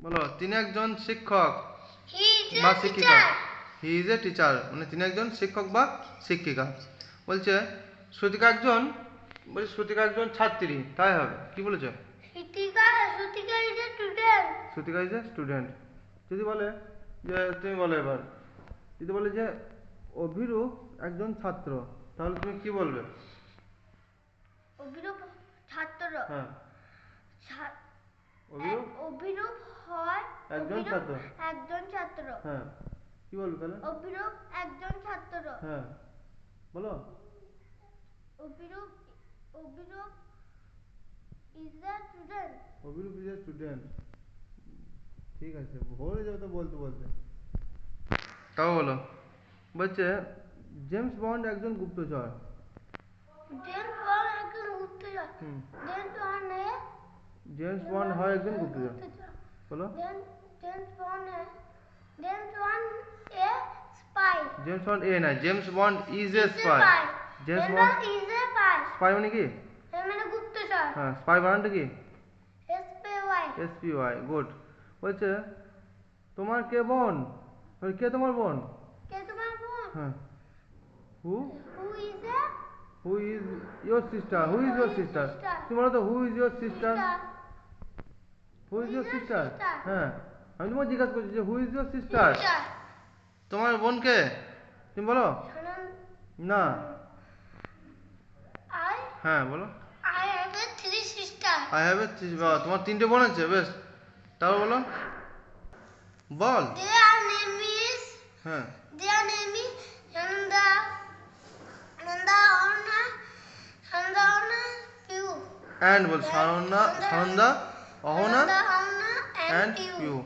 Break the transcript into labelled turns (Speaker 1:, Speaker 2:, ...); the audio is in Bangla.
Speaker 1: বলো, তিনি একজন শিক্ষক
Speaker 2: He is
Speaker 1: বা
Speaker 2: a
Speaker 1: শিক্ষিকা।
Speaker 2: teacher.
Speaker 1: He is a teacher, মানে তিনি একজন শিক্ষক বা শিক্ষিকা। বলছে শ্রুতিকা একজন, বলছে শ্রুতিকা একজন ছাত্রী, তাই হবে। কি বলেছে?
Speaker 2: Sutika is a student.
Speaker 1: Shrutika is a student. যদি বলে যে, তুমি বলো এবার, যদি বলে যে অভিরূপ একজন ছাত্র, তাহলে তুমি কি বলবে?
Speaker 2: অভিরূপ ছাত্র।
Speaker 1: হ্যাঁ, অভিরূপ
Speaker 2: অভিরূপ হয়
Speaker 1: একজন ছাত্র।
Speaker 2: একজন ছাত্র।
Speaker 1: হ্যাঁ, কি বলবে তাহলে?
Speaker 2: অভিরূপ একজন ছাত্র।
Speaker 1: হ্যাঁ, বলো।
Speaker 2: Abhirup is a student.
Speaker 1: Abhirup is a student. ঠিক আছে, ভরে যাবে তো বলতে বলতে। তাও বলো। বলছে জেমস বন্ড একজন গুপ্তচর।
Speaker 2: জেমস বন্ড একজন গুপ্তচর।
Speaker 1: জেমস বন্ড হয় একজন গুপ্তচর। বলো।
Speaker 2: জেমস বন্ড এ স্পাই।
Speaker 1: জেমস বন্ড এ না, James bond is a spy. James bond
Speaker 2: is a spy.
Speaker 1: Spy মানে কি?
Speaker 2: মানে গুপ্তচর।
Speaker 1: হ্যাঁ, স্পাই বানানটা কি?
Speaker 2: SPY.
Speaker 1: SPY, good. বলছে তোমার কে বোন? কে তোমার বোন?
Speaker 2: কে তোমার বোন?
Speaker 1: হ্যাঁ, হু
Speaker 2: Who is
Speaker 1: your sister? Who is your sister? তুমি বলো তো, who is your sister? Who is your sister? হ্যাঁ, আমি তোমাকে জিজ্ঞাসা করছি যে হু ইজ ইয়োর সিস্টার? তোমার বোন কে? তুমি বলো না। হ্যাঁ, বলো।
Speaker 2: I have a 3 sister.
Speaker 1: I have a, তোমার 3টে বোন আছে, বেশ। তারপর বলো, বল।
Speaker 2: Their name is
Speaker 1: হ্যাঁ,
Speaker 2: Nanda, Anna, Piyu.
Speaker 1: অ্যান্ড বল। Sananda, Ahana
Speaker 2: Anna
Speaker 1: and
Speaker 2: and Piyu.
Speaker 1: Piu.